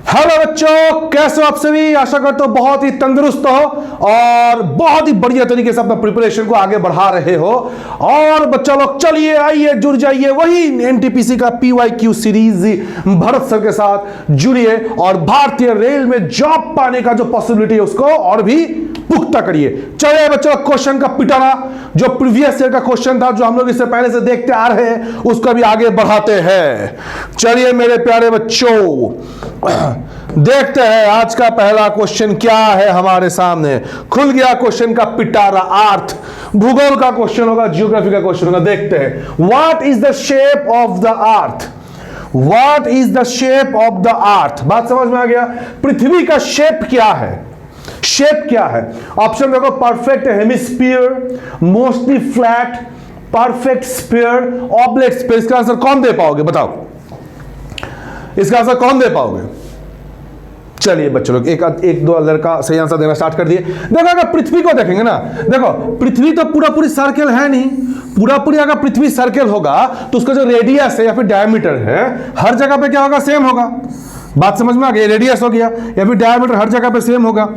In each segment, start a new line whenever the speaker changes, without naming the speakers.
Hello बच्चों, कैसे हो आप सभी। आशा करता हूं बहुत ही तंदुरुस्त हो और बहुत ही बढ़िया तरीके से अपना प्रिपरेशन को आगे बढ़ा रहे हो। और बच्चों लोग चलिए आइए जुड़ जाइए वही एनटीपीसी का पीवाईक्यू सीरीज भरत सर के साथ जुड़िए और भारतीय रेल में जॉब पाने का जो पॉसिबिलिटी है उसको और भी पुख्ता करिए। चलिए बच्चों, क्वेश्चन का पिटारा जो प्रीवियस ईयर का क्वेश्चन था, जो हम लोग इससे पहले से देखते आ रहे हैं, उसको भी आगे बढ़ाते हैं। चलिए मेरे प्यारे बच्चों, देखते हैं आज का पहला क्वेश्चन क्या है हमारे सामने। खुल गया क्वेश्चन का पिटारा। अर्थ भूगोल का क्वेश्चन होगा, जियोग्राफी का क्वेश्चन होगा। देखते हैं। What is the shape of the earth? What is the shape of the earth? बात समझ में आ गया। पृथ्वी का शेप क्या है? शेप क्या है? ऑप्शन देखो, perfect hemisphere, mostly flat, perfect sphere, oblate sphere. इसका आंसर कौन दे पाओगे? बताओ, इसका आंसर कौन दे पाओगे? चलिए बच्चों लोग, एक दो लड़का सही आंसर देना स्टार्ट कर दिए। देखो अगर पृथ्वी को देखेंगे ना, देखो पृथ्वी तो पूरा पूरी सर्कल है नहीं। पूरा पूरी अगर पृथ्वी सर्कल होगा तो उसका जो रेडियस है या फिर डायमीटर है हर जगह पे क्या होगा? सेम होगा। बात समझ में आ गई। रेडियस हो गया या फिर डायमीटर हर जगह पे सेम होगा।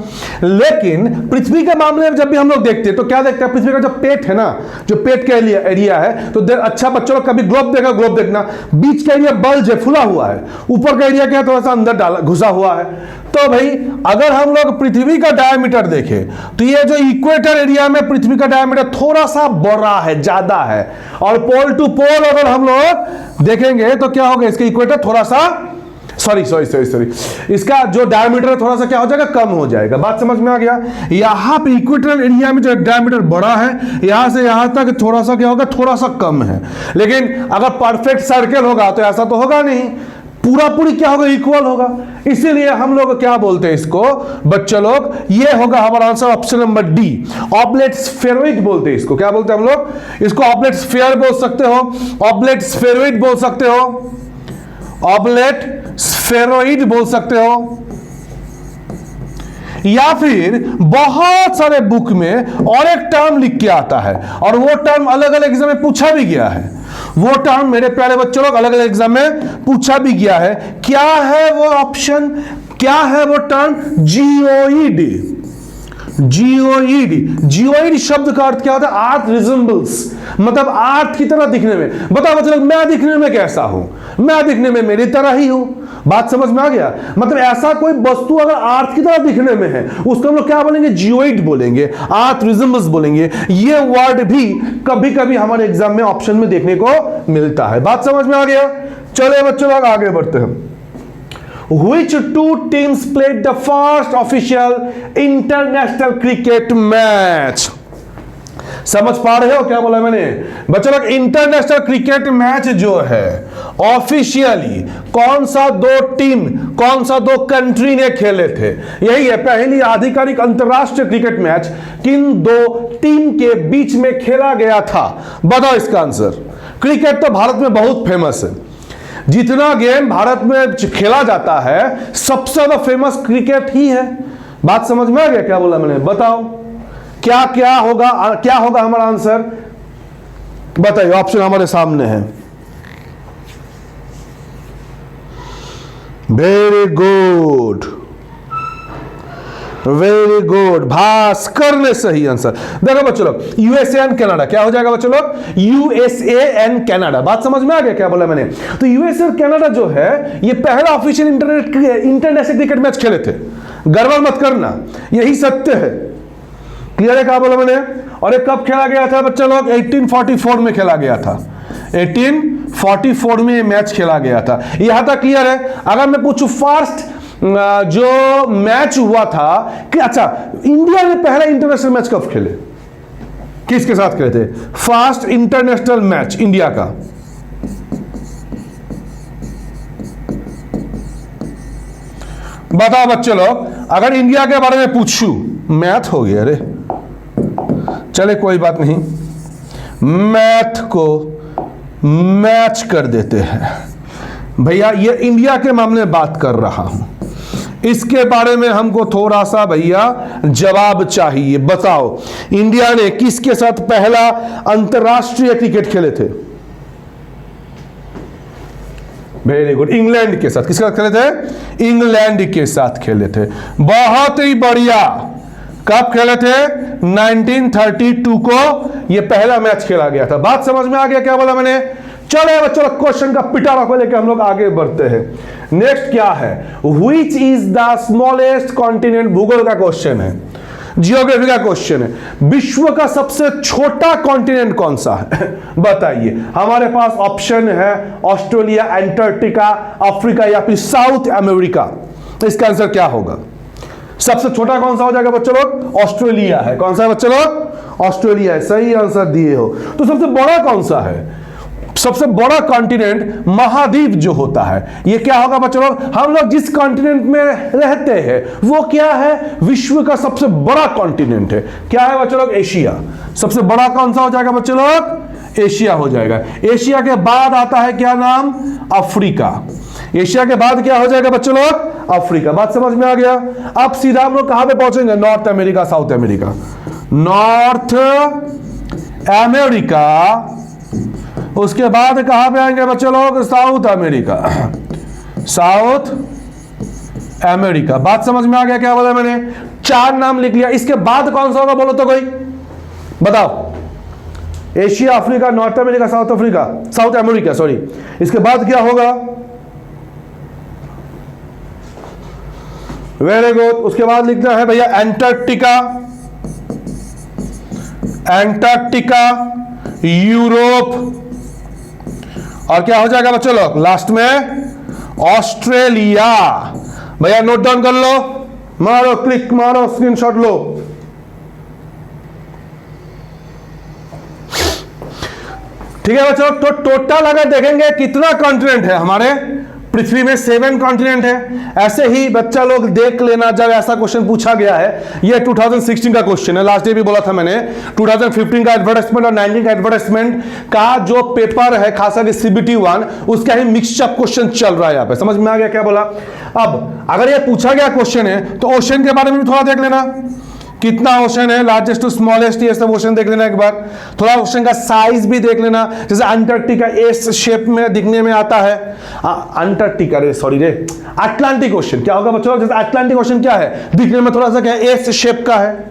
लेकिन पृथ्वी के मामले में जब भी हम लोग देखते हैं तो क्या देखते हैं? पृथ्वी का जो पेट है ना, जो पेट का एरिया है, तो अच्छा बच्चों लोग कभी ग्लोब देखा? ग्लोब देखना, बीच का एरिया बल्ज है, फुला हुआ है। ऊपर का एरिया क्या है? थोड़ा सा अंदर डाला घुसा हुआ है। तो भाई अगर हम लोग पृथ्वी का डायमीटर देखें तो ये जो इक्वेटर एरिया में पृथ्वी का डायमीटर थोड़ा सा बड़ा है, ज्यादा है। और पोल टू पोल अगर हम लोग देखेंगे तो क्या होगा? इसका इक्वेटर थोड़ा सा सॉरी इसका जो डायमीटर है थोड़ा सा क्या हो जाएगा? कम हो जाएगा। बात समझ में आ गया। यहां पे इक्वेटोरियल एरिया में जो डायमीटर बड़ा है, यहां से यहां तक थोड़ा सा क्या होगा? थोड़ा सा कम है। लेकिन अगर परफेक्ट सर्कल होगा तो ऐसा तो होगा नहीं, पूरा पूरी क्या होगा? इक्वल होगा। इसीलिए हम लोग क्या बोलते हैं इसको बच्चे लोग? ये होगा हमारा answer option number D, oblate spheroid बोलते हैं इसको। क्या बोलते हैं हम लोग इसको? ऑब्लेट स्फीयर बोल सकते हो, ऑब्लेट स्फेरॉइड बोल सकते हो, ऑब्लेट स्फेरॉइड बोल सकते हो, या फिर बहुत सारे बुक में और एक टर्म लिख के आता है और वो टर्म अलग अलग एग्जाम में पूछा भी गया है। वो टर्म मेरे प्यारे बच्चों लोग अलग अलग एग्जाम में पूछा भी गया है। क्या है वो ऑप्शन? क्या है वो टर्म? जियोइड। जियोइड शब्द का अर्थ क्या होता है? अर्थ रिजेंबल्स, मतलब अर्थ की तरह दिखने में। बताओ मतलब मैं दिखने में कैसा हूं? मैं दिखने में मेरी तरह ही हूं। बात समझ में आ गया। मतलब ऐसा कोई वस्तु अगर अर्थ की तरह दिखने में है उसको हम लोग क्या बोलेंगे? जियोइड बोलेंगे, अर्थ रिजेंबल्स बोलेंगे। ये वर्ड भी कभी कभी हमारे एग्जाम में ऑप्शन में देखने को मिलता है। बात समझ में आ गया। चलिए बच्चों लोग आगे बढ़ते हैं। Which two teams played the first official international cricket match? समझ पा रहे हो क्या बोला मैंने? बच्चों लोग इंटरनेशनल क्रिकेट मैच जो है ऑफिशियली कौन सा दो टीम, कौन सा दो कंट्री ने खेले थे? यही है पहली आधिकारिक अंतरराष्ट्रीय क्रिकेट मैच किन दो टीम के बीच में खेला गया था? बताओ इसका आंसर। क्रिकेट तो भारत में बहुत फेमस है। जितना गेम भारत में खेला जाता है सबसे ज्यादा फेमस क्रिकेट ही है। बात समझ में आ गया क्या बोला मैंने? बताओ क्या क्या होगा? क्या होगा हमारा आंसर? बताइए, ऑप्शन हमारे सामने है। Very good, very good, Bhaskar ने सही आंसर। देखो बच्चों लोग, यूएसए एंड कनाडा क्या हो जाएगा बच्चों लोग? USA and Canada. बात समझ में आ गया क्या बोला मैंने? तो यूएसए और कनाडा जो है ये पहला ऑफिशियल इंटरनेशनल क्रिकेट मैच खेले थे। गड़बड़ मत करना, यही सत्य है। क्लियर है क्या बोला मैंने? और ये कब खेला गया था बच्चों लोग? 1844 में खेला गया था। 1844 में ये मैच खेला गया था। यहां तक क्लियर है? अगर मैं पूछूं फर्स्ट जो मैच हुआ था कि अच्छा इंडिया ने पहला इंटरनेशनल मैच कब खेले? किसके साथ खेले थे? फर्स्ट इंटरनेशनल मैच इंडिया का बताओ बच्चे लोग। अगर इंडिया के बारे में पूछूं, मैथ हो गया। अरे चले कोई बात नहीं, मैथ को मैच कर देते हैं भैया। ये इंडिया के मामले में बात कर रहा हूं, इसके बारे में हमको थोड़ा सा भैया जवाब चाहिए। बताओ इंडिया ने किसके साथ पहला अंतरराष्ट्रीय क्रिकेट खेले थे? वेरी गुड, इंग्लैंड के साथ। किसके साथ खेले थे? इंग्लैंड के साथ खेले थे। बहुत ही बढ़िया। कब खेले थे? 1932 को ये पहला मैच खेला गया था। बात समझ में आ गया क्या बोला मैंने? चलो बच्चों, क्वेश्चन का पिटारा को लेकर हम लोग आगे बढ़ते हैं। नेक्स्ट क्या है? Which is the smallest continent? भूगोल का क्वेश्चन है, जियोग्राफी का क्वेश्चन है। विश्व का सबसे छोटा कॉन्टिनेंट कौन सा है? बताइए। हमारे पास ऑप्शन है ऑस्ट्रेलिया, एंटार्क्टिका, अफ्रीका या फिर साउथ अमेरिका। इसका आंसर क्या होगा? सबसे छोटा कौन सा हो जाएगा बच्चों लोग? ऑस्ट्रेलिया है। कौन सा है बच्चों लोग? ऑस्ट्रेलिया है। सही आंसर दिए हो। तो सबसे बड़ा कौन सा है? सबसे बड़ा कॉन्टिनेंट महाद्वीप जो होता है, ये क्या होगा बच्चों लोग? हम लोग जिस कॉन्टिनेंट में रहते हैं वो क्या है? विश्व का सबसे बड़ा कॉन्टिनेंट है। क्या है बच्चों लोग? एशिया। सबसे बड़ा कौन सा हो जाएगा बच्चों लोग? एशिया हो जाएगा। एशिया के बाद आता है क्या नाम? अफ्रीका। एशिया के बाद क्या हो जाएगा बच्चों लोग? अफ्रीका। बात समझ में आ गया? अब सीधा हम लोग कहां पे पहुंचेंगे? North America, south America. North America, उसके बाद कहां पे आएंगे बच्चों लोग? South America. South America. बात समझ में आ गया क्या बोला मैंने? 4 नाम लिख लिया। इसके बाद कौन सा होगा बोलो तो कोई बताओ? Asia, Africa, north America, south Africa, south America sorry. इसके बाद क्या होगा? Very good. उसके बाद लिखना है भैया एंटार्क्टिका, एंटार्क्टिका, यूरोप, और क्या हो जाएगा बच्चों लोग लास्ट में? ऑस्ट्रेलिया। भैया नोट डाउन कर लो, मारो क्लिक मारो, स्क्रीनशॉट लो। ठीक है बच्चों, तो टोटल अगर देखेंगे कितना कॉन्टिनेंट है हमारे पृथ्वी में? 7 कॉन्टिनेंट है। ऐसे ही बच्चा लोग देख लेना, जब ऐसा क्वेश्चन पूछा गया है, ये 2016 का क्वेश्चन है, लास्ट डे भी बोला था मैंने। 2015 का एडवर्टाइजमेंट और 19 का एडवर्टाइजमेंट का जो पेपर है खासा कि CBT 1, उसका ही मिक्सअप क्वेश्चन चल रहा है यहाँ पे। समझ में आ गया क्या बोला? अब अगर ये पूछा गया क्वेश्चन है तो ओशन के बारे में भी थोड़ा देख लेना। कितना ओशन है, लार्जेस्ट टू स्मॉलेस्ट, ये सब ओशन देख लेना एक बार। थोड़ा ओशन का साइज भी देख लेना। जैसे अंटार्कटिका एस शेप में दिखने में आता है। अंटार्कटिका रे सॉरी रे, अटलांटिक ओशन क्या होगा बच्चों? जैसे अटलांटिक ओशन क्या है? दिखने में थोड़ा सा क्या है? एस शेप का है।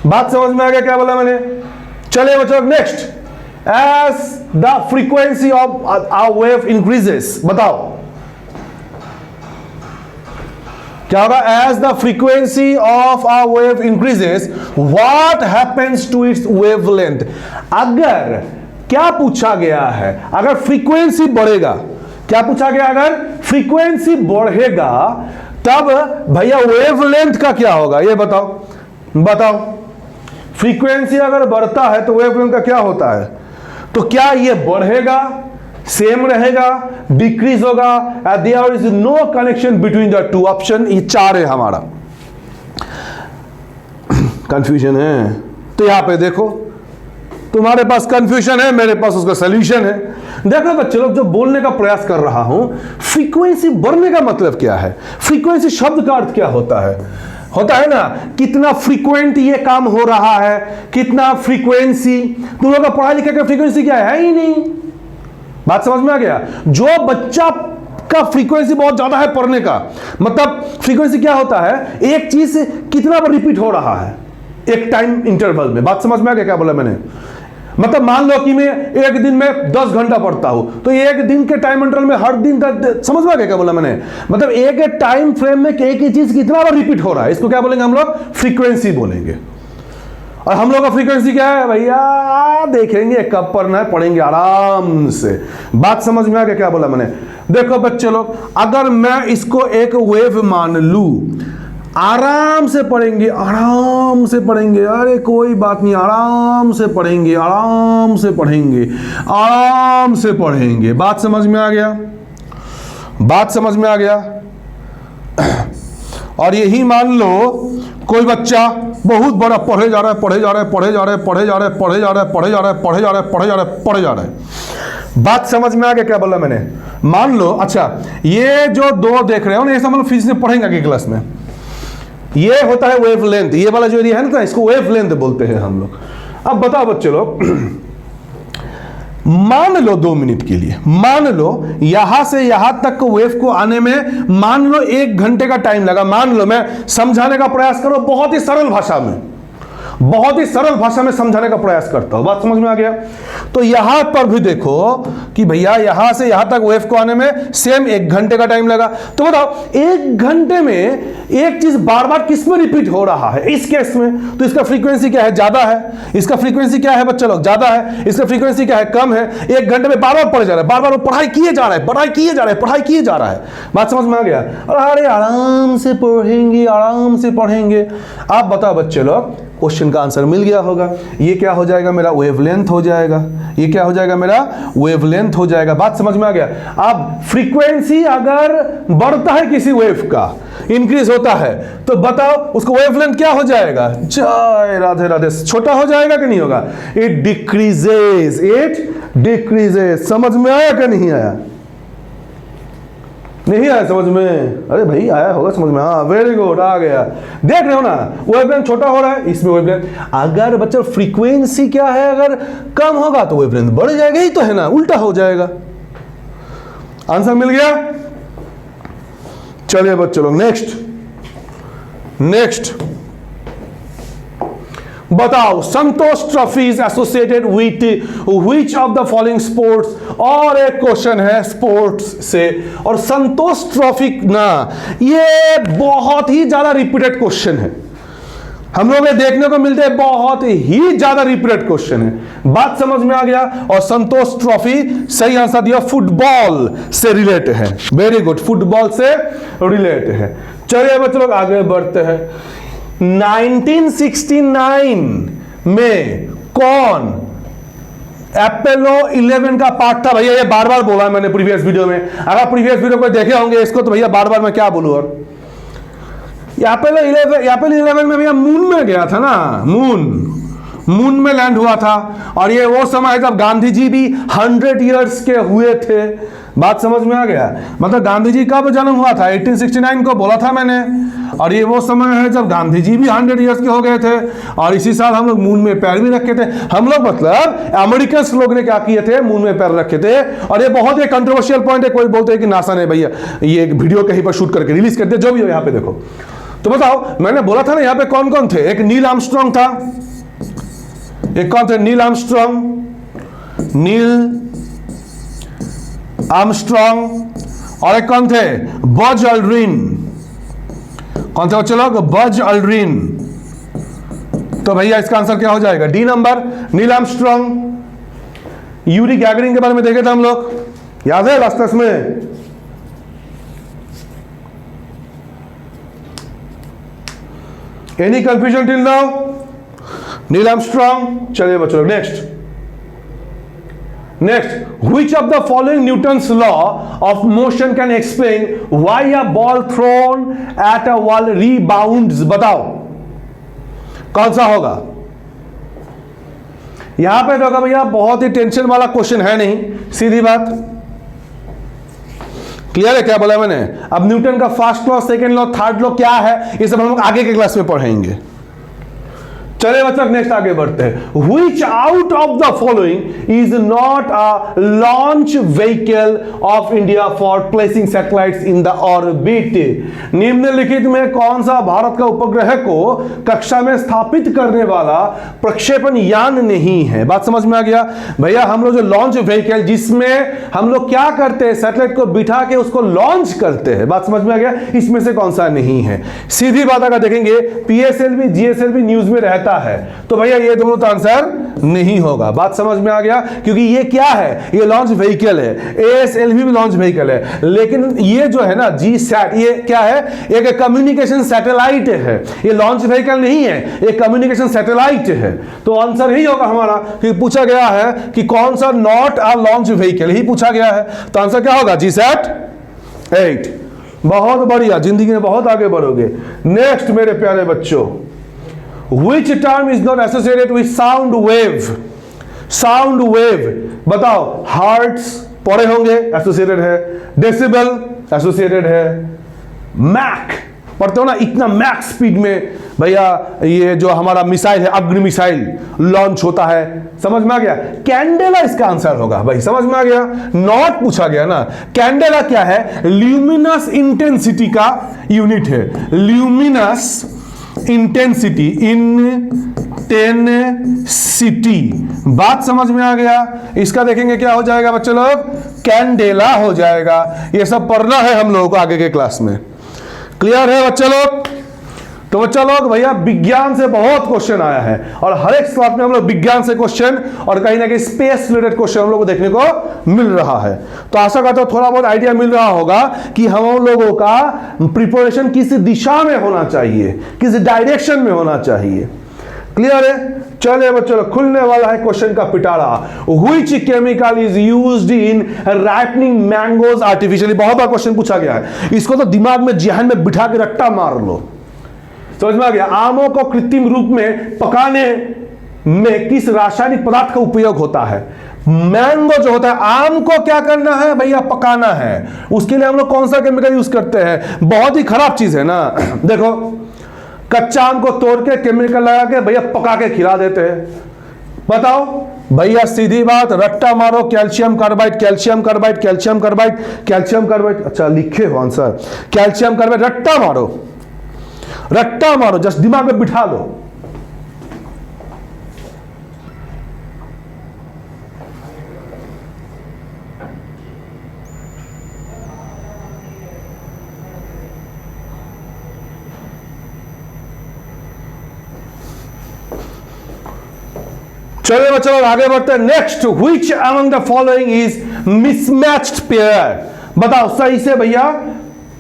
बात समझ में आ गया क्या बोला मैंने? चलिए बच्चों next. As the frequency of our wave increases, बताओ क्या होगा? As the frequency of our wave increases what happens to its wavelength. अगर क्या पूछा गया है? अगर फ्रीक्वेंसी बढ़ेगा, क्या पूछा गया? अगर फ्रीक्वेंसी बढ़ेगा तब भैया वेवलेंथ का क्या होगा? ये बताओ, बताओ। फ्रीक्वेंसी अगर बढ़ता है तो वेवलेंथ का क्या होता है? तो क्या ये बढ़ेगा, सेम रहेगा, डिक्रीज होगा? There is no connection between the two option. ये 4 है हमारा। कंफ्यूजन है तो यहां पे देखो, तुम्हारे पास कंफ्यूजन है, मेरे पास उसका सॉल्यूशन है। देखो बच्चे लोग, जो बोलने का प्रयास कर रहा हूं, फ्रीक्वेंसी बढ़ने का मतलब क्या है? फ्रीक्वेंसी शब्द का अर्थ क्या होता है? होता है ना कितना फ्रीक्वेंट ये काम हो रहा है, कितना फ्रीक्वेंसी। तुम लोग का पढ़ा लिखा का फ्रीक्वेंसी क्या है ही नहीं। बात समझ में आ गया? जो बच्चा का फ्रीक्वेंसी बहुत ज्यादा है पढ़ने का, मतलब फ्रीक्वेंसी क्या होता है? एक चीज कितना बार रिपीट हो रहा है एक टाइम इंटरवल में। बात समझ में आ गया क्या बोला मैंने? मतलब मान लो कि मैं एक दिन में 10 घंटा पढ़ता हूं, तो एक दिन के टाइम इंटरवल में हर दिन समझ में आ गया क्या बोला मैंने? मतलब एक टाइम फ्रेम में एक ही चीज कितना बार रिपीट हो रहा है, इसको क्या बोलेंगे हम लोग? फ्रीक्वेंसी बोलेंगे। और हम लोग का फ्रीक्वेंसी क्या है भैया? देखेंगे कब पढ़ना है, पढ़ेंगे आराम से। बात समझ में आ गया क्या बोला मैंने? देखो बच्चे लोग, अगर मैं इसको एक वेव मान लू, आराम से पढ़ेंगे, आराम से पढ़ेंगे, अरे कोई बात नहीं, आराम से पढ़ेंगे, आराम से पढ़ेंगे, आराम से पढ़ेंगे। बात समझ में आ गया? बात समझ में आ गया? और यही मान लो कोई बच्चा बहुत बड़ा पढ़े जा रहा है, पढ़े जा रहा है, पढ़े जा रहा है, पढ़े जा रहा है, पढ़े जा रहा है, पढ़े जा रहा है, पढ़े जा रहा है, पढ़े जा रहा है, पढ़े जा रहा है। बात समझ में आ गया क्या बोला मैंने? मान लो अच्छा, ये जो 2 देख रहे हो ना, ये सब हम लोग फिजिक्स में पढ़ेंगे आगे क्लास में। ये होता है वेवलेंथ। ये वाला जो एरिया है ना, इसको वेवलेंथ बोलते हैं हम लोग। अब बताओ बच्चे लोग, मान लो 2 मिनट के लिए, मान लो यहां से यहां तक वेव को आने में मान लो 1 घंटे का टाइम लगा। मान लो, मैं समझाने का प्रयास करो बहुत ही सरल भाषा में, बहुत ही सरल भाषा में समझाने का प्रयास करता हूं, बात समझ में आ गया? तो यहां पर भी देखो कि भैया यहां से यहां तक वेव को आने में सेम 1 घंटे का टाइम लगा। तो बताओ 1 घंटे में एक चीज बार बार किस में रिपीट हो रहा है? इस केस में तो इसका फ्रीक्वेंसी क्या है? ज्यादा है। इसका फ्रीक्वेंसी क्या है बच्चा लोग? ज्यादा है। इसका फ्रीक्वेंसी क्या है? कम है। 1 घंटे में बार बार पढ़े जा रहा है, बार बार पढ़ाई किए जा रहा है, पढ़ाई किए जा रहा है, पढ़ाई किए जा रहा है। बात समझ में आ गया? अरे आराम से पढ़ेंगे, आराम से पढ़ेंगे। आप बताओ बच्चे लोग, क्वेश्चन का आंसर मिल गया होगा। ये क्या हो जाएगा? मेरा वेवलेंथ हो जाएगा। ये क्या हो जाएगा? मेरा वेवलेंथ हो जाएगा। बात समझ में आ गया? अब फ्रीक्वेंसी अगर बढ़ता है किसी वेव का, इंक्रीज होता है, तो बताओ उसको वेवलेंथ क्या हो जाएगा? जय राधे राधे, छोटा हो जाएगा कि नहीं होगा? It decreases, it decreases. समझ में आया कि नहीं आया? नहीं आया समझ में? अरे भाई आया होगा समझ में। हाँ वेरी गुड, आ गया। देख रहे हो ना, वेवलेंथ छोटा हो रहा है, इसमें वेवलेंथ। अगर बच्चों फ्रीक्वेंसी क्या है, अगर कम होगा तो वेवलेंथ बढ़ जाएगा, ही तो है ना, उल्टा हो जाएगा। आंसर मिल गया? चलिए बच्चों लोग नेक्स्ट बताओ, Santosh trophy is associated with which of the following sports? और एक क्वेश्चन है स्पोर्ट्स से, और संतोष ट्रॉफी ना, ये बहुत ही ज्यादा रिपीटेड क्वेश्चन है, हम लोग ये देखने को मिलते हैं, बहुत ही ज्यादा रिपीटेड क्वेश्चन है। बात समझ में आ गया? और संतोष ट्रॉफी सही आंसर दिया, फुटबॉल से रिलेट है। वेरी गुड, फुटबॉल से रिलेट है। चलिए बच्चों लोग आगे बढ़ते हैं। 1969 में कौन एपोलो 11 का पार्ट था? भैया ये बार बार बोला है मैंने प्रीवियस वीडियो में, अगर प्रीवियस वीडियो को देखे होंगे इसको, तो भैया बार बार मैं क्या बोलूं? और एपोलो 11 में भैया मून में गया था ना, मून में लैंड हुआ था। और ये वो समय है जब गांधी जी भी 100 इयर्स के हुए थे। बात समझ में आ गया? मतलब गांधी जी कब जन्म हुआ था? 1869 को बोला था मैंने। और ये वो समय है जब गांधी जी भी 100 इयर्स के हो गए थे, और इसी साल हम लोग मून में पैर भी रखे थे। हम लोग मतलब अमेरिकन लोग ने क्या किए थे? मून में पैर रखे थे। और ये बहुत ही कंट्रोवर्शियल पॉइंट है, कोई बोलते हैं कि नासा ने भैया ये एक वीडियो कहीं पर शूट करके रिलीज कर दिया, जो भी हो। यहाँ पे देखो, तो बताओ मैंने बोला था ना यहाँ पे कौन कौन थे? एक नील आर्मस्ट्रांग था, एक कौन थे? नील आर्मस्ट्रांग, और एक कौन थे? Buzz Aldrin. कौन थे बच्चे लोग? Buzz Aldrin. तो भैया इसका आंसर क्या हो जाएगा? D number, Neil Armstrong. Yuri Gagarin के बारे में देखे थे हम लोग, याद है लास्ट क्लास में? Any confusion till now? Neil Armstrong. चलिए बच्चों next, which of the following Newton's law of motion can explain why a ball thrown at a wall rebounds? बताओ कौन सा होगा? यहां पे देखो भैया बहुत ही टेंशन वाला क्वेश्चन है नहीं, सीधी बात। क्लियर है क्या बोला मैंने? अब न्यूटन का first law, second law, third law क्या है, ये सब हम लोग आगे के क्लास में पढ़ेंगे। चलिए बच्चों नेक्स्ट आगे बढ़ते हैं। Which out of the following is not a launch vehicle of India for placing satellites in the orbit? निम्नलिखित में कौन सा भारत का उपग्रह को कक्षा में स्थापित करने वाला प्रक्षेपण यान नहीं है? बात समझ में आ गया? भैया हम लोग जो लॉन्च व्हीकल, जिसमें हम लोग क्या करते हैं, सैटेलाइट को बिठा के उसको लॉन्च करते हैं, बात समझ में आ गया? इसमें से कौन सा नहीं है? सीधी बात अगर देखेंगे, पीएसएलवी जीएसएलवी न्यूज में रहता है, तो भैया ये दोनों तो आंसर नहीं होगा। बात समझ में आ गया? क्योंकि ये क्या है? ये लॉन्च व्हीकल है, एएसएलवी भी लॉन्च व्हीकल है, लेकिन ये जो है ना जी सैट, ये क्या है? एक कम्युनिकेशन सैटेलाइट है, ये लॉन्च व्हीकल नहीं है, ये कम्युनिकेशन सैटेलाइट है। तो आंसर ही होगा हमारा, कि पूछा गया है कि कौन सा नॉट अ लॉन्च व्हीकल, ही पूछा गया है, तो आंसर क्या होगा? जी सैट 8। बहुत बढ़िया, जिंदगी में बहुत आगे बढ़ोगे। नेक्स्ट मेरे प्यारे बच्चों, Which term is not associated with sound wave? Sound wave बताओ। हर्ट्ज पढ़े होंगे, एसोसिएटेड है। डेसिबल एसोसिएटेड है। मैक पढ़ते हो ना, इतना मैक्स स्पीड में भैया ये जो हमारा मिसाइल है, अग्नि मिसाइल लॉन्च होता है। समझ में आ गया? कैंडेला इसका आंसर होगा भाई, समझ में आ गया? नॉट पूछा गया ना। कैंडेला क्या है? ल्यूमिनस इंटेंसिटी का यूनिट है, ल्यूमिनस इंटेंसिटी, इंटेंसिटी। बात समझ में आ गया? इसका देखेंगे क्या हो जाएगा बच्चे लोग? कैंडेला हो जाएगा। ये सब पढ़ना है हम लोगों को आगे के क्लास में। क्लियर है बच्चे लोग? तो बच्चा लोग भैया विज्ञान से बहुत क्वेश्चन आया है और हर एक क्लास में हम लोग विज्ञान से क्वेश्चन और कहीं ना कहीं स्पेस रिलेटेड क्वेश्चन हम लोग को देखने को मिल रहा है। तो आशा करता हूं थोड़ा बहुत आइडिया मिल रहा होगा कि हम लोगों का प्रिपरेशन किस दिशा में होना चाहिए, किस डायरेक्शन में होना चाहिए। क्लियर है? चलिए बच्चों, खुलने वाला है क्वेश्चन का पिटारा। Which chemical is used in ripening mangoes artificially? बहुत बार क्वेश्चन पूछा गया है, इसको तो दिमाग में जहन में बिठा के रट्टा मार लो। समझ में आ गया? आमों को कृत्रिम रूप में पकाने में किस रासायनिक पदार्थ का उपयोग होता है? मैंगो जो होता है, आम को क्या करना है भैया? पकाना है। उसके लिए हम लोग कौन सा केमिकल यूज करते हैं? बहुत ही खराब चीज है ना। देखो, कच्चा आम को तोड़ के केमिकल लगा के भैया पका के खिला देते हैं। बताओ भैया, सीधी बात, रट्टा मारो, calcium carbide, calcium carbide, calcium carbide, calcium carbide. अच्छा लिखे हो आंसर, कैल्शियम कार्बाइड। रट्टा मारो, रट्टा मारो, जस्ट दिमाग में बिठा लो। चलिए बच्चों आगे बढ़ते हैं। Next, which among the following is mismatched pair? बताओ सही से भैया,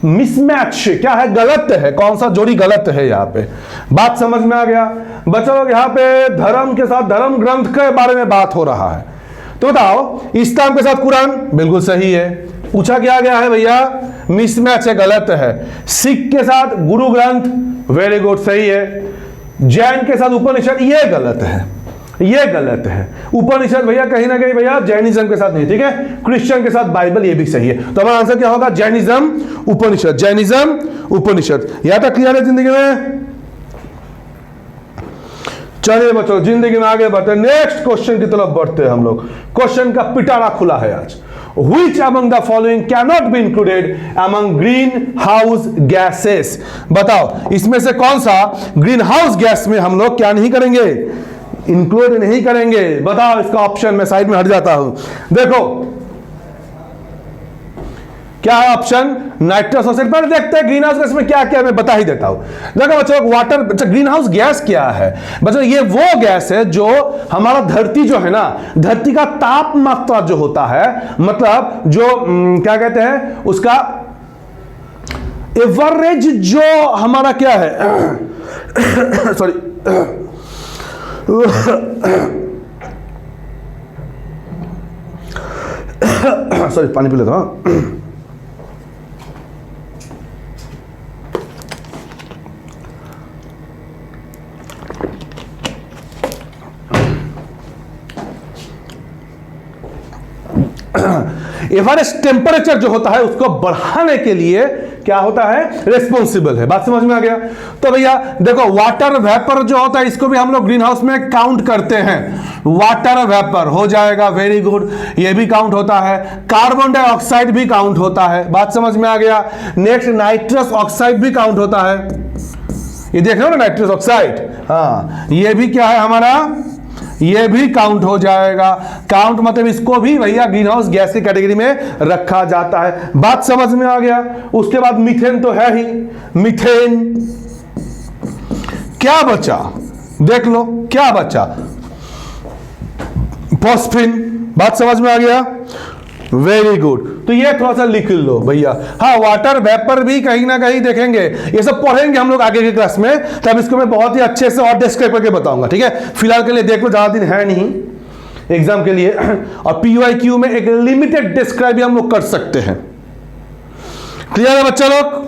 मिसमैच क्या है? गलत है। कौन सा जोड़ी गलत है? यहां पे बात समझ में आ गया बच्चों लोग? यहां पे धर्म के साथ धर्म ग्रंथ के बारे में बात हो रहा है। तो बताओ, इस्लाम के साथ कुरान बिल्कुल सही है। पूछा क्या गया है भैया? मिसमैच है, गलत है। सिख के साथ गुरु ग्रंथ, वेरी गुड, सही है। जैन के साथ उपनिषद, ये गलत है, ये गलत है। उपनिषद भैया कहीं ना कहीं भैया जैनिज्म के साथ नहीं, ठीक है। क्रिश्चियन के साथ बाइबल, ये भी सही है। तो हमारा आंसर क्या होगा? जैनिज्म उपनिषद, जैनिज्म उपनिषद। यहां तक क्लियर है जिंदगी में? चलिए बच्चों जिंदगी में आगे बढ़ते हैं, नेक्स्ट क्वेश्चन की तरफ बढ़ते हैं हम लोग। क्वेश्चन का पिटारा खुला है आज। Which among the following cannot be included among greenhouse gases? बताओ इसमें से कौन सा ग्रीन हाउस गैस में हम लोग क्या नहीं करेंगे? इंक्लूड नहीं करेंगे। बताओ इसका ऑप्शन, मैं साइड में हट जाता हूं। देखो क्या है ऑप्शन? Nitrous oxide. पर देखते हैं ग्रीन हाउस गैस में क्या क्या, मैं बता ही देता हूं। देखो बच्चों, वाटर, ग्रीन हाउस गैस क्या है बच्चों? ये वो गैस है जो हमारा धरती जो है ना, धरती का तापमात्रा जो होता है, मतलब जो क्या कहते हैं उसका एवरेज जो हमारा क्या है सॉरी सॉरी पानी पी लेता हूं। एवरेज टेम्परेचर जो होता है उसको बढ़ाने के लिए क्या होता है? रेस्पॉन्सिबल है। बात समझ में आ गया? तो भैया देखो, वाटर वेपर जो होता है इसको भी हम लोग ग्रीन हाउस में काउंट करते हैं। वाटर वेपर हो जाएगा, वेरी गुड, ये भी काउंट होता है। कार्बन डाइऑक्साइड भी काउंट होता है। बात समझ में आ गया? नेक्स्ट, नाइट्रस ऑक्साइड भी काउंट होता है। ये देख रहे हो ना, नाइट्रस ऑक्साइड, हाँ, ये भी क्या है हमारा? ये भी काउंट हो जाएगा। काउंट मतलब इसको भी भैया ग्रीन हाउस गैस की कैटेगरी में रखा जाता है। बात समझ में आ गया? उसके बाद मीथेन तो है ही। मीथेन क्या बचा? देख लो क्या बचा? फॉस्फिन। बात समझ में आ गया? Very good. तो ये थोड़ा सा लिख लो भैया। हाँ, वाटर वेपर भी कहीं ना कहीं देखेंगे, ये सब पढ़ेंगे हम लोग आगे के क्लास में, तब इसको मैं बहुत ही अच्छे से और डिस्क्राइब करके बताऊंगा, ठीक है। फिलहाल के लिए देख लो, ज्यादा दिन है नहीं एग्जाम के लिए, और PYQ में एक लिमिटेड डिस्क्राइब भी हम लोग कर सकते हैं। क्लियर है बच्चा लोग?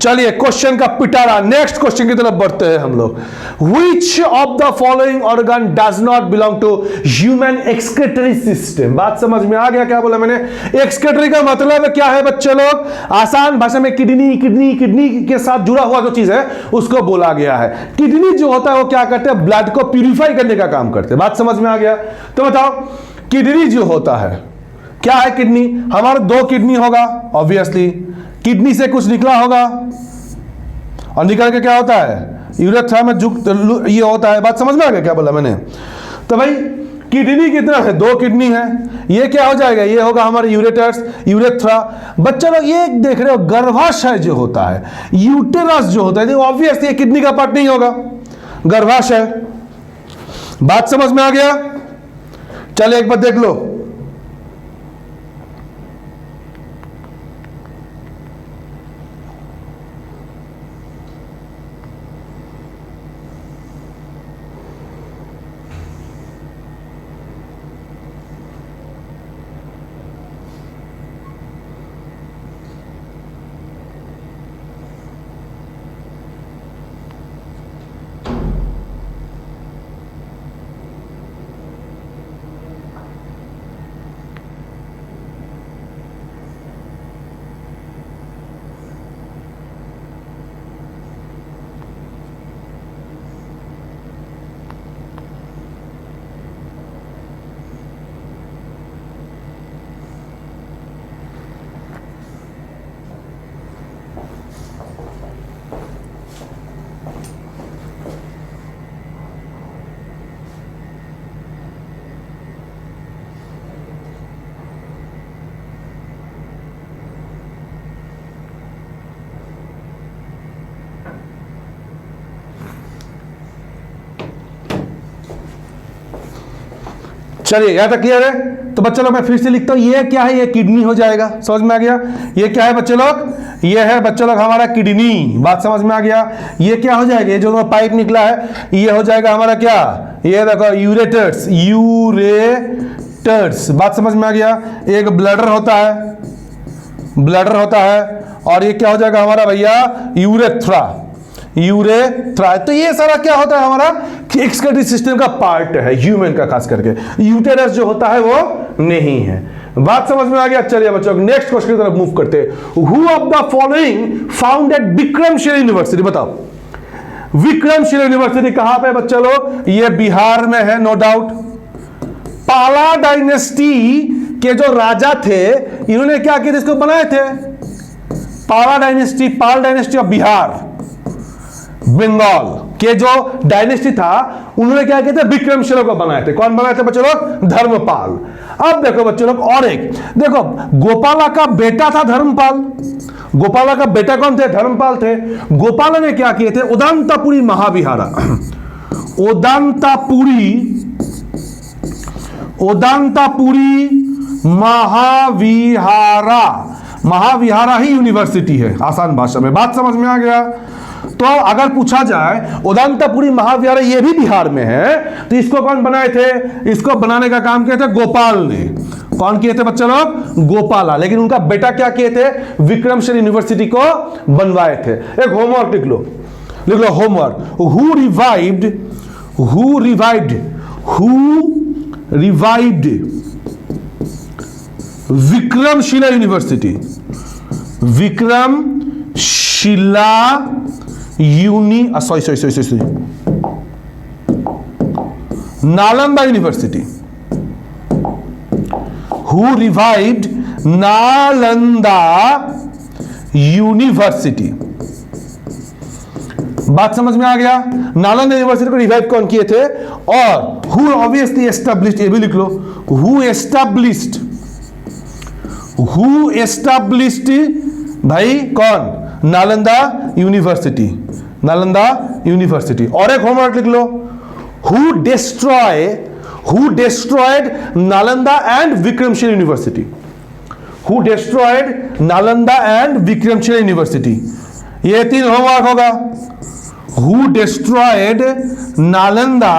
चलिए क्वेश्चन का पिटारा, नेक्स्ट क्वेश्चन की तरफ बढ़ते हैं हम लोग। Which of the following organ does not belong to human excretory system? बात समझ में आ गया क्या बोला मैंने? एक्सक्रेटरी का मतलब क्या है बच्चे लोग? आसान भाषा में किडनी, किडनी किडनी के साथ जुड़ा हुआ जो चीज है उसको बोला गया है। किडनी जो होता है वो क्या करते हैं? ब्लड को प्यूरिफाई करने का काम करते हैं। बात समझ में आ गया? तो बताओ किडनी जो होता है क्या है? किडनी हमारा दो किडनी होगा ऑब्वियसली, किडनी से कुछ निकला होगा और निकल के क्या होता है? यूरेथ्रा में ये होता है। बात समझ में आ गया क्या बोला मैंने? तो भाई किडनी कितना है? दो किडनी है। ये क्या हो जाएगा? ये होगा हमारे यूरेटर्स, यूरेथ्रा। बच्चा लोग ये देख रहे हो गर्भाशय जो होता है, यूटेरस जो होता है, ऑब्वियसली ये किडनी का पार्ट नहीं होगा, गर्भाशय। बात समझ में आ गया? चले एक बार देख लो। चलिए यहां तक क्लियर है? तो बच्चों लोग मैं फिर से लिखता हूं, ये क्या है? ये किडनी हो जाएगा। समझ में आ गया? ये क्या है बच्चों लोग? ये है बच्चों लोग हमारा किडनी। बात समझ में आ गया? ये क्या हो जाएगा? ये जो पाइप निकला है ये हो जाएगा हमारा क्या? ये देखो यूरेटर्स, यूरेटर्स। बात समझ में आ गया? एक ब्लडर होता है, ब्लडर होता है, और ये क्या हो जाएगा हमारा भैया? Urethra, urethra. तो ये सारा क्या होता है? हमारा एक्सक्रीटरी सिस्टम का पार्ट है, ह्यूमन का खास करके। यूटेरस जो होता है वो नहीं है। बात समझ में आ गया? चलिए बच्चों नेक्स्ट क्वेश्चन की तरफ मूव करते हैं। Who of the following found at Vikramshila university? बताओ विक्रमशिला यूनिवर्सिटी कहां पे बच्चों लोग? ये बिहार में है, नो डाउट। पाला डायनेस्टी के जो राजा थे इन्होंने क्या किया? इसको बनाए थे। Pala dynasty, Pal dynasty of Bihar, Bengal के जो डायनेस्टी था उन्होंने क्या किया था? विक्रमशिला को बनाए थे। कौन बनाए थे बच्चों लोग? धर्मपाल। अब देखो बच्चों लोग और एक देखो, गोपाला का बेटा था धर्मपाल। गोपाला का बेटा कौन थे? धर्मपाल थे। गोपाला ने क्या किए थे? उदांतापुरी महाविहारा, उदांतापुरी महाविहारा, महाविहारा ही यूनिवर्सिटी है आसान भाषा में। बात समझ में आ गया? तो अगर पूछा जाए उदांतापुरी महाविहारा ये भी बिहार में है, तो इसको कौन बनाए थे? इसको बनाने का काम किया था गोपाल ने। कौन किए थे बच्चों लोग? गोपाला। लेकिन उनका बेटा क्या किए थे? विक्रमशिला यूनिवर्सिटी को बनवाए थे। एक होमवर्क लिख लो, लिख लो homework. Who revived Vikramshila university, Vikramshila Nalanda university. Who revived Nalanda university? बात समझ में आ गया? नालंदा यूनिवर्सिटी को रिवाइव कौन किए थे? और हु ऑब्वियसली एस्टैब्लिश्ड, ये भी लिख लो, हु एस्टैब्लिश्ड भाई कौन? Nalanda university, Nalanda university. और एक होमवर्क लिख लो, who destroyed Nalanda and Vikramshila university? Who destroyed Nalanda and Vikramshila university? ये तीन होमवर्क होगा। Who destroyed Nalanda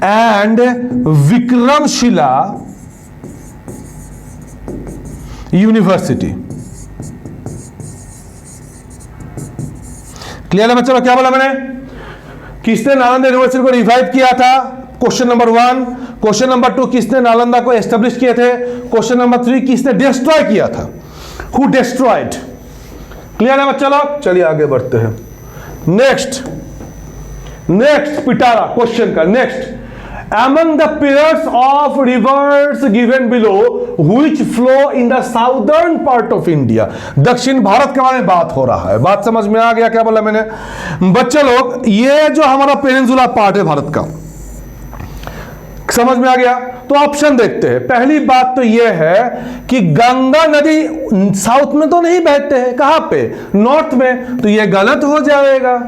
and Vikramshila university? Clear है बच्चों? क्या बोला मैंने? किसने नालंदा यूनिवर्सिटी को रिवाइव किया था? Question number 1। क्वेश्चन नंबर 2, किसने नालंदा को एस्टेब्लिश किए थे? क्वेश्चन नंबर 3, किसने डिस्ट्रॉय किया था? Who destroyed? क्लियर है बच्चों लोग? चलिए आगे बढ़ते हैं। नेक्स्ट पिटारा क्वेश्चन का next, among the pairs of rivers given below which flow in the southern part of India, दक्षिण भारत के बारे में बात हो रहा है। बात समझ में आ गया? क्या बोला मैंने बच्चे लोग? ये जो हमारा पेनिनसुला पार्ट है भारत का, समझ में आ गया? तो ऑप्शन देखते हैं। पहली बात तो यह है कि गंगा नदी साउथ में तो नहीं बहते हैं, कहां पे? नॉर्थ में, तो यह गलत हो जाएगा।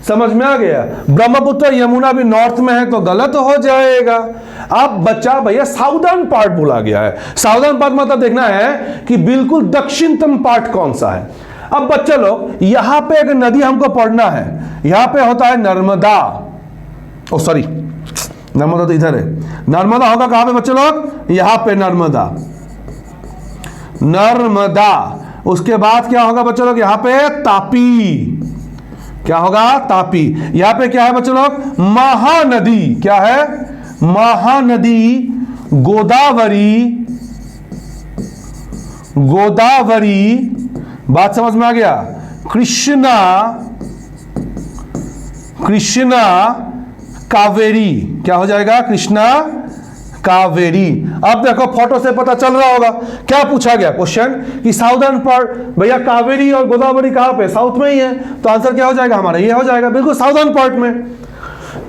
समझ में आ गया? ब्रह्मपुत्र यमुना भी नॉर्थ में है तो गलत हो जाएगा। अब बच्चा भैया साउदर्न पार्ट बोला गया है। साउदर्न पार्ट मतलब देखना है कि बिल्कुल दक्षिणतम पार्ट कौन सा है। अब बच्चे लोग यहां पे एक नदी हमको पढ़ना है, यहां पे होता है नर्मदा। ओ सॉरी, नर्मदा तो इधर है। नर्मदा होगा कहां पे बच्चे लोग? यहां पे नर्मदा। उसके बाद क्या होगा बच्चे लोग? यहां पे तापी। क्या होगा? तापी। यहां पे क्या है बच्चों लोग? महानदी। क्या है? महानदी। गोदावरी। बात समझ में आ गया? कृष्णा कावेरी। क्या हो जाएगा? कृष्णा कावेरी। अब देखो फोटो से पता चल रहा होगा क्या पूछा गया क्वेश्चन कि साउदर्न पार्ट, भैया कावेरी और गोदावरी कहां पे? साउथ में ही है, तो आंसर क्या हो जाएगा हमारा? ये हो जाएगा बिल्कुल साउदर्न पार्ट में।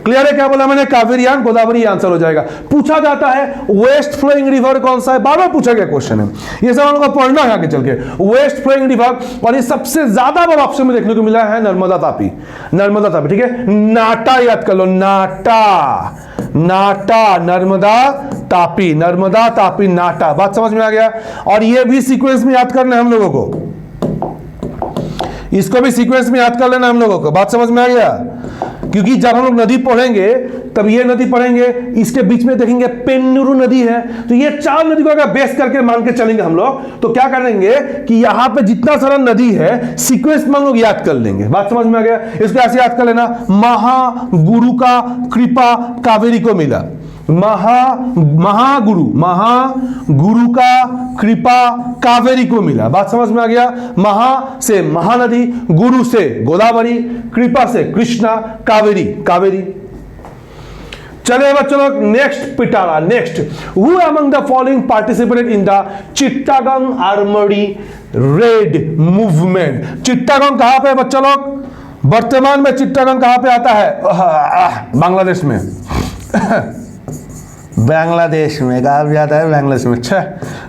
क्लियर है? क्या बोला मैंने? कावेरी एंड गोदावरी आंसर हो जाएगा। पूछा जाता है वेस्ट फ्लोइंग रिवर कौन सा है, बार बार पूछा गया क्वेश्चन है, ये सब हम लोग को पढ़ना है आगे चल के। वेस्ट फ्लोइंग रिवर, और ये सबसे ज्यादा बार ऑप्शन में देखने को मिला है नर्मदा तापी। नर्मदा तापी, ठीक है। नाटा याद कर लो, नाटा नर्मदा तापी, नर्मदा तापी नाटा। बात समझ में आ गया? और ये भी सीक्वेंस में याद करना है हम लोगों को, इसको भी सीक्वेंस में याद कर लेना हम लोगों को। बात समझ में आ गया? क्योंकि जब हम लोग नदी पढ़ेंगे तब ये नदी पढ़ेंगे, इसके बीच में देखेंगे पेन्नुरु नदी है, तो ये 4 नदी को अगर बेस करके मान के चलेंगे हम लोग, तो क्या करेंगे कि यहां पे जितना सारा नदी है सीक्वेंस में हम लोग याद कर लेंगे। बात समझ में आ गया? इसको ऐसे याद कर लेना, महागुरु का कृपा कावेरी को मिला, महागुरु का कृपा कावेरी को मिला। बात समझ में आ गया? महा से महानदी, गुरु से गोदावरी, कृपा से कृष्णा, कावेरी। चलिए बच्चों लोग next Pitara. Next, who among the following participated in the Chittagong armoury raid movement? Chittagong कहां पे बच्चों लोग? वर्तमान में चिट्टागोंग कहां पे आता है? बांग्लादेश में। बांग्लादेश में कहा जाता है, बांग्लादेश में, अच्छा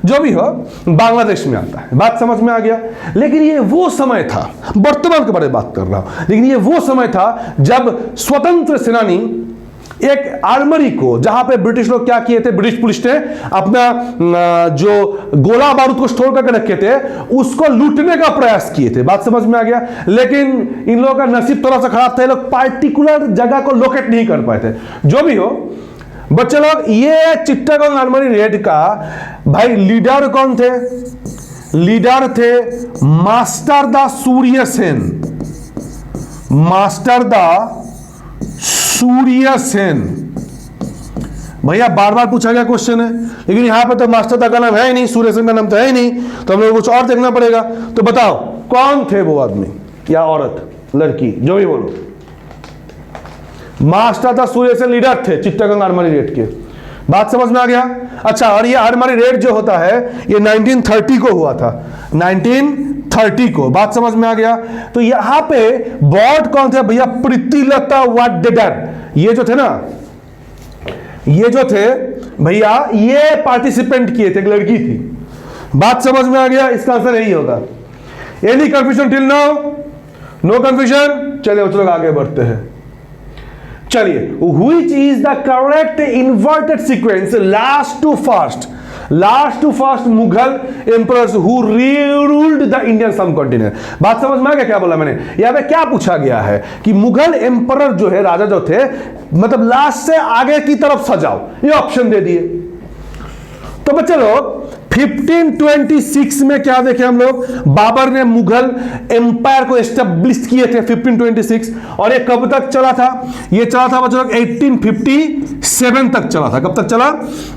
जो भी हो बांग्लादेश में आता है। बात समझ में आ गया? लेकिन ये वो समय था, वर्तमान के बारे में बात कर रहा हूं, लेकिन ये वो समय था जब स्वतंत्र सेनानी एक आर्मरी को, जहां पे ब्रिटिश लोग क्या किए थे, ब्रिटिश पुलिस ने अपना जो गोला बारूद को स्टोर करके रखे थे उसको लूटने का प्रयास किए थे। बात समझ में आ गया? लेकिन इन लोगों का नसीब थोड़ा सा खराब था, लोग पार्टिकुलर जगह को लोकेट नहीं कर पाए थे। जो भी हो बच्चे लोग, ये चिट्टागोंग आर्मरी रेड का भाई लीडर कौन थे? लीडर थे मास्टर द सूर्य सेन। भैया बार बार पूछा गया क्वेश्चन है, लेकिन यहां पे तो मास्टर दा का नाम है ही नहीं, सूर्य सेन का नाम तो है ही नहीं, तो हम लोग कुछ और देखना पड़ेगा। तो बताओ कौन थे वो आदमी या औरत, लड़की, जो भी बोलो। मास्टर दा सूर्य सेन लीडर थे चिट्टागोंग आर्मरी रेड के। बात समझ में आ गया? अच्छा, और ये आर्मरी रेड जो होता है ये 1930 को हुआ था, 1930 को। बात समझ में आ गया? तो यहां पे बॉर्ड कौन थे भैया? प्रीतिलता वाडेडर। ये जो थे ना, ये जो थे भैया, ये पार्टिसिपेंट किए थे, एक लड़की थी। बात समझ में आ गया? इसका आंसर यही होगा। Any confusion till now? No confusion? चलिए लोग आगे बढ़ते हैं। चलिए, which is the correct inverted sequence last to first Mughal emperors who ruled the Indian subcontinent? बात समझ में आ गया क्या बोला मैंने? यहां पे क्या पूछा गया है कि मुगल एम्परर जो है, राजा जो थे, मतलब लास्ट से आगे की तरफ सजाओ, ये ऑप्शन दे दिए। तो बच्चे लोग 1526 में क्या देखे हम लोग, बाबर ने मुगल एम्पायर को एस्टेब्लिश किए थे 1526। और ये कब तक चला था, ये चला था बच्चों 1857 तक चला था। कब तक चला,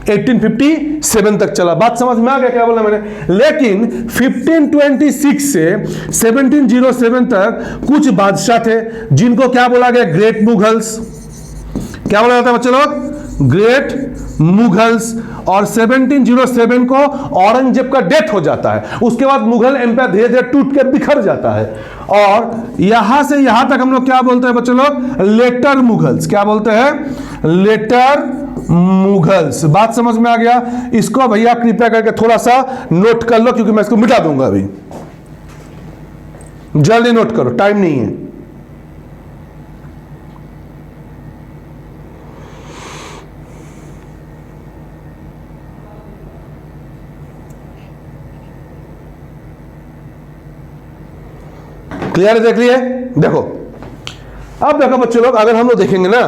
1857 तक चला। बात समझ में आ गया क्या बोला मैंने। लेकिन 1526 से 1707 तक कुछ बादशाह थे जिनको क्या बोला गया, ग्रेट मुगल्स। क्या बोला जाता है बच्चे लोग, ग्रेट मुगल्स। और 1707 को औरंगजेब का डेथ हो जाता है। उसके बाद मुगल एम्पायर धीरे धीरे टूट के बिखर जाता है। और यहां से यहां तक हम लोग क्या बोलते हैं बच्चे लोग, लेटर मुगल्स। क्या बोलते हैं, लेटर मुगल्स। बात समझ में आ गया। इसको भैया कृपया करके थोड़ा सा नोट कर लो, क्योंकि मैं इसको मिटा दूंगा अभी। जल्दी नोट करो, टाइम नहीं है। क्लियर देख लिए। देखो अब देखो बच्चे लोग, अगर हम लोग देखेंगे ना,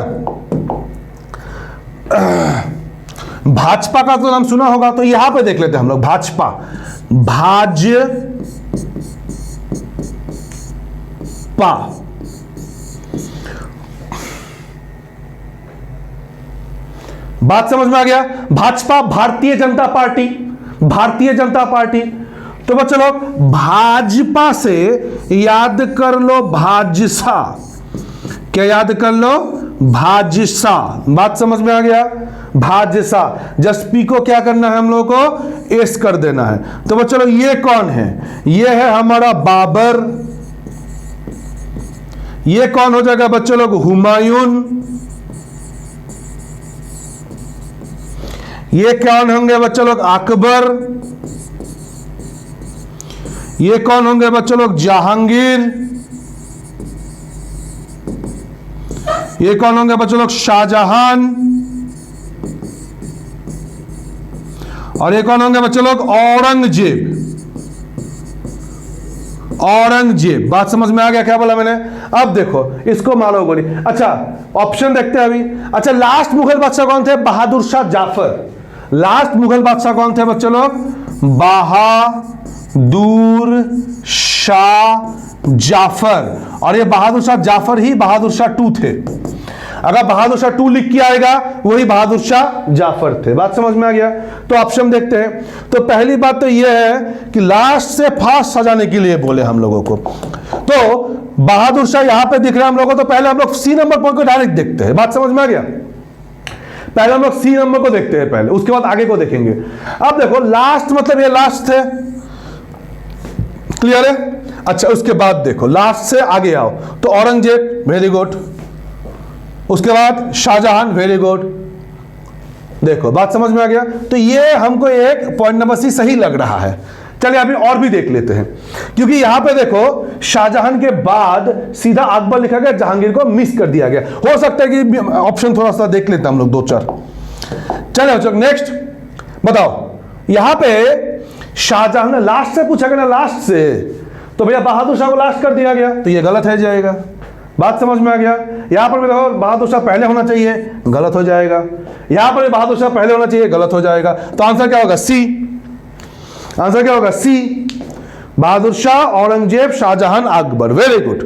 भाजपा का तो नाम सुना होगा, तो यहां पे देख लेते हैं हम लोग भाजपा। भाजपा बात समझ में आ गया। Bhajpa Bharatiya Janata party, Bharatiya Janata party. तो बच्चों लोग भाजपा से याद कर लो भाजसा। क्या याद कर लो, भाजसा। बात समझ में आ गया, भाजसा। जस्ट पी को क्या करना है हम लोगों को, एस कर देना है। तो बच्चों लोग ये कौन है, ये है हमारा बाबर। ये कौन हो जाएगा बच्चों लोग, हुमायूं। ये कौन होंगे बच्चों लोग, अकबर। ये कौन होंगे बच्चों लोग, जहांगीर। ये कौन होंगे बच्चों लोग, शाहजहां। और ये कौन होंगे बच्चों लोग, औरंगजेब। औरंगजेब। बात समझ में आ गया क्या बोला मैंने। अब देखो इसको मारो गोली। अच्छा ऑप्शन देखते हैं अभी। अच्छा लास्ट मुगल बादशाह कौन थे, बहादुर शाह जाफर। लास्ट मुगल बादशाह कौन थे बच्चों लोग, बहादुर शाह जाफर। और ये बहादुर शाह जाफर ही बहादुर शाह 2 थे। अगर बहादुर शाह 2 लिख के आएगा, वही बहादुर शाह जाफर थे। बात समझ में आ गया। तो ऑप्शन देखते हैं। तो पहली बात तो यह है कि लास्ट से फास्ट सजाने के लिए बोले हम लोगों को। तो बहादुर शाह यहां पे दिख रहा है हम लोगों को। तो पहले हम लोग सी नंबर पॉइंट को डायरेक्ट देखते हैं। बात समझ में आ गया। पहले हम लोग सी नंबर को देखते हैं पहले, उसके बाद आगे को देखेंगे। अब देखो लास्ट मतलब ये लास्ट थे, क्लियर है। अच्छा उसके बाद देखो लास्ट से आगे आओ तो औरंगजेब, वेरी गुड। उसके बाद शाहजहां, वेरी गुड। देखो बात समझ में आ गया। तो ये हमको एक पॉइंट नंबर सी सही लग रहा है। चलिए अभी और भी देख लेते हैं, क्योंकि यहां पे देखो शाहजहां के बाद सीधा अकबर लिखा गया, जहांगीर को मिस कर दिया गया। हो सकता है कि ऑप्शन थोड़ा सा देख लेते हैं हम लोग 2-4। चलो नेक्स्ट बताओ। यहां पे शाहजहां ने लास्ट से पूछा गया ना, लास्ट से, तो भैया बहादुर शाह को लास्ट कर दिया गया, तो ये गलत है जाएगा। बात समझ में आ गया। यहां पर भी देखो बहादुर शाह पहले होना चाहिए, गलत हो जाएगा। यहां पर भी बहादुर शाह पहले होना चाहिए, गलत हो जाएगा। तो आंसर क्या होगा, सी। आंसर क्या होगा, C. Bahadur Shah, Aurangzeb, Shahjahan, Akbar. Very good.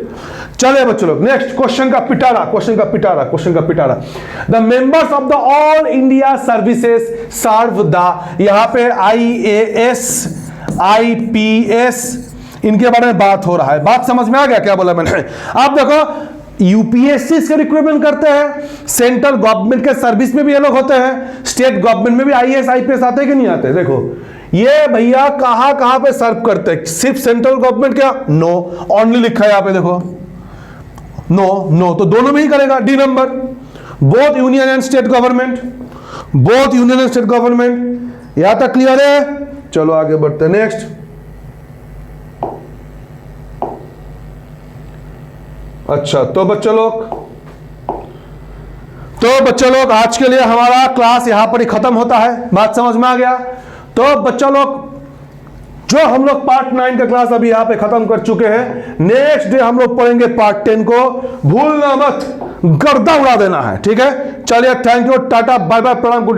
चले बच्चों लोग नेक्स्ट क्वेश्चन का पिटारा, क्वेश्चन का पिटारा, क्वेश्चन का पिटारा। The members of the all India services serve the, यहां पे IAS, IPS, इनके बारे में बात हो रहा है। बात समझ में आ गया क्या बोला मैंने। आप देखो यूपीएससी से रिक्रूटमेंट करते हैं, सेंट्रल गवर्नमेंट के सर्विस में भी ये लोग होते हैं, स्टेट गवर्नमेंट में भी IAS IPS आते हैं कि नहीं आते। देखो ये भैया कहां कहां पे सर्व करते हैं, सिर्फ सेंट्रल गवर्नमेंट क्या, नो, ओनली लिखा है यहां पे देखो, नो नो, तो दोनों में ही करेगा। D number, both union and state government, both union and state government. यहां तक क्लियर है। चलो आगे बढ़ते हैं नेक्स्ट। अच्छा तो बच्चों लोग आज के लिए हमारा क्लास यहां पर ही खत्म होता है। बात समझ में आ गया। तो बच्चों लोग जो हम लोग पार्ट 9 का क्लास अभी यहां पे खत्म कर चुके हैं, नेक्स्ट डे हम लोग पढ़ेंगे पार्ट 10 को। भूलना मत, गर्दा उड़ा देना है, ठीक है। चलिए thank you, tata bye bye, प्रणाम, गुड नाइट।